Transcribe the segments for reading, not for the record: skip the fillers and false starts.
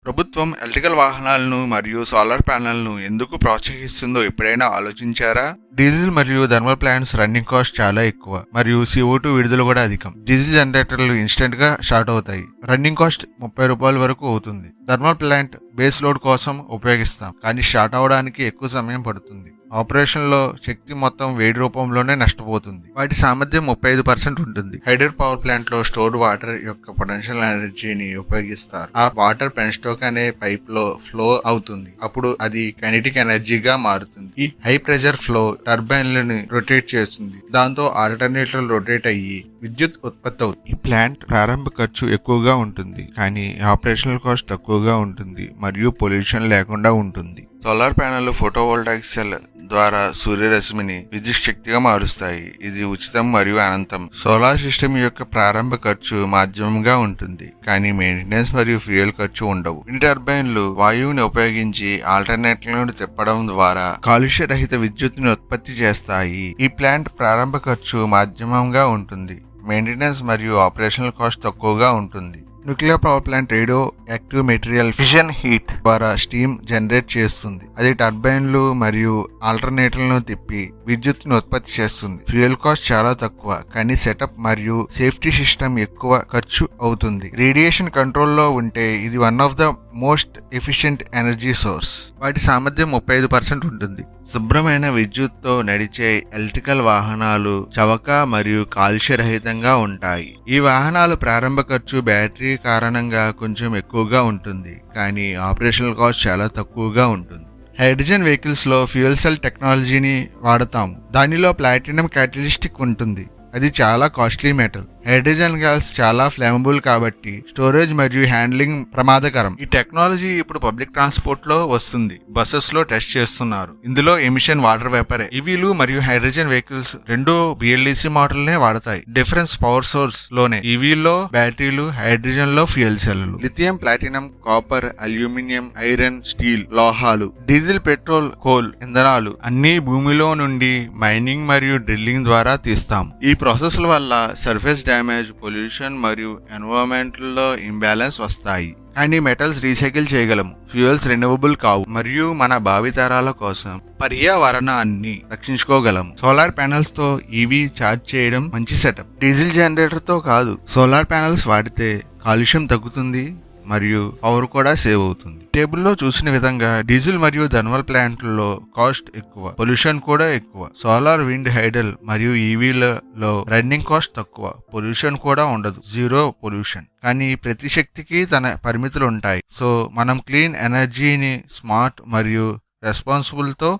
ప్రభుత్వం ఎలక్ట్రికల్ వాహనాలను మరియు సోలార్ ప్యానెల్ను ఎందుకు ప్రోత్సహిస్తుందో ఎప్పుడైనా ఆలోచించారా? డీజిల్ మరియు థర్మల్ ప్లాంట్స్ రన్నింగ్ కాస్ట్ చాలా ఎక్కువ మరియు CO2 విడుదల కూడా అధికం. డీజిల్ జనరేటర్లు ఇన్స్టెంట్ గా స్టార్ట్ అవుతాయి. రన్నింగ్ కాస్ట్ ₹30 వరకు అవుతుంది. థర్మల్ ప్లాంట్ బేస్ లోడ్ కోసం ఉపయోగిస్తాం, కానీ స్టార్ట్ అవడానికి ఎక్కువ సమయం పడుతుంది. ఆపరేషన్ లో శక్తి మొత్తం వేడి రూపంలోనే నష్టపోతుంది. వాటి సామర్థ్యం 35% ఉంటుంది. హైడర్ పవర్ ప్లాంట్ లో స్టోర్డ్ వాటర్ యొక్క పొటెన్షియల్ ఎనర్జీని ఉపయోగిస్తారు. ఆ వాటర్ పెన్స్టోక్ అనే పైప్ లో ఫ్లో అవుతుంది. అప్పుడు అది కైనెటిక్ ఎనర్జీగా మారుతుంది. ఈ హై ప్రెషర్ ఫ్లో టర్బైన్లను రొటేట్ చేస్తుంది. దాంతో ఆల్టర్నేటర్లు రొటేట్ అయ్యి విద్యుత్ ఉత్పత్తి అవుతుంది. ఈ ప్లాంట్ ప్రారంభ ఖర్చు ఎక్కువగా ఉంటుంది, కానీ ఆపరేషనల్ కాస్ట్ తక్కువగా ఉంటుంది మరియు పొల్యూషన్ లేకుండా ఉంటుంది. సోలార్ ప్యానెల్ ఫోటోవోల్టాయిక్ సెల్ ద్వారా సూర్యరశ్మిని విద్యుత్ శక్తిగా మారుస్తాయి. ఇది ఉచితం మరియు అనంతం. సోలార్ సిస్టమ్ యొక్క ప్రారంభ ఖర్చు మాధ్యమంగా ఉంటుంది, కానీ మెయింటెనెన్స్ మరియు ఫ్యూయల్ ఖర్చు ఉండవు. విండ్ టర్బైన్లు వాయువుని ఉపయోగించి ఆల్టర్నేటర్లను తిప్పడం ద్వారా కాలుష్య రహిత విద్యుత్తుని ఉత్పత్తి చేస్తాయి. ఈ ప్లాంట్ ప్రారంభ ఖర్చు మాధ్యమంగా ఉంటుంది. మెయింటెనెన్స్ మరియు ఆపరేషనల్ కాస్ట్ తక్కువగా ఉంటుంది. Nuclear power plant radio active material fission heat ద్వారా స్టీమ్ జనరేట్ చేస్తుంది. అది టర్బైన్లు మరియు ఆల్టర్నేటర్లను తిప్పి విద్యుత్తును ఉత్పత్తి చేస్తుంది. ఫ్యూయల్ కాస్ట్ చాలా తక్కువ, కానీ సెటప్ మరియు సేఫ్టీ సిస్టమ్ ఎక్కువ ఖర్చు అవుతుంది. రేడియేషన్ కంట్రోల్లో ఉంటే ఇది one of the most efficient energy source. వాటి సామర్థ్యం 35% ఉంటుంది. శుభ్రమైన విద్యుత్తో నడిచే ఎలక్ట్రికల్ వాహనాలు చవక మరియు కాలుష్యరహితంగా ఉంటాయి. ఈ వాహనాలు ప్రారంభ ఖర్చు బ్యాటరీ కారణంగా కొంచెం ఎక్కువగా ఉంటుంది, కానీ ఆపరేషనల్ కాస్ట్ చాలా తక్కువగా ఉంటుంది. హైడ్రోజన్ వెహికల్స్ లో ఫ్యూయల్ సెల్ టెక్నాలజీని వాడతాము. దానిలో ప్లాటినం క్యాటలిస్టిక్ ఉంటుంది. అది చాలా కాస్ట్లీ మెటల్. హైడ్రోజన్ గ్యాస్ చాలా ఫ్లేమబుల్ కాబట్టి స్టోరేజ్ మరియు హ్యాండ్లింగ్ ప్రమాదకరం. ఈ టెక్నాలజీ ఇప్పుడు పబ్లిక్ ట్రాన్స్పోర్ట్ లో వస్తుంది. బస్సెస్ లో టెస్ట్ చేస్తున్నారు. ఇందులో ఎమిషన్ వాటర్ వేపరే. ఈవీలు మరియు హైడ్రోజన్ వెహికల్స్ రెండు BLDC మోడల్ నే వాడతాయి. డిఫరెన్స్ పవర్ సోర్స్ లోనే. ఈవీలో బ్యాటరీలు, హైడ్రోజన్ లో fuel cell. Lithium, platinum, copper, aluminium, iron, steel, లోహాలు, డీజిల్, పెట్రోల్, కోల్ ఇంధనాలు అన్ని భూమిలో నుండి మైనింగ్ మరియు డ్రిల్లింగ్ ద్వారా తీస్తాం. ఈ ప్రాసెస్ల వల్ల సర్ఫేస్ డ్యామేజ్, పొల్యూషన్ మరియు ఎన్విరాన్మెంట్ లో ఇంబ్యాలెన్స్ వస్తాయి. కానీ మెటల్స్ రీసైకిల్ చేయగలము. ఫ్యూయల్స్ రెన్యూవబుల్ కావు మరియు మన భావితరాల కోసం పర్యావరణాన్ని రక్షించుకోగలము. సోలార్ ప్యానెల్స్ తో ఈవీ ఛార్జ్ చేయడం మంచి సెటప్. డీజిల్ జనరేటర్ తో కాదు. సోలార్ ప్యానెల్స్ వాడితే కాలుష్యం తగ్గుతుంది మరియు పవర్ కూడా సేవ్ అవుతుంది. టేబుల్లో చూసిన విధంగా డీజిల్ మరియు థర్మల్ ప్లాంట్లలో కాస్ట్ ఎక్కువ, పొల్యూషన్ కూడా ఎక్కువ. సోలార్, విండ్, హైడల్ మరియు ఈవీలలో రన్నింగ్ కాస్ట్ తక్కువ, పొల్యూషన్ కూడా ఉండదు, జీరో పొల్యూషన్. కానీ ప్రతి శక్తికి తన పరిమితులు ఉంటాయి. సో మనం క్లీన్ ఎనర్జీని స్మార్ట్ మరియు రెస్పాన్సిబుల్ తో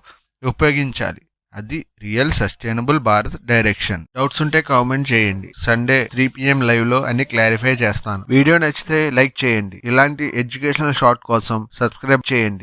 ఉపయోగించాలి. అది real sustainable Bharat direction. Doubts ఉంటే కామెంట్ చేయండి. సండే 3 PM లైవ్ లో అన్ని క్లారిఫై చేస్తాను. వీడియో నచ్చితే లైక్ చేయండి. ఇలాంటి ఎడ్యుకేషనల్ షార్ట్ కోసం సబ్స్క్రైబ్ చేయండి.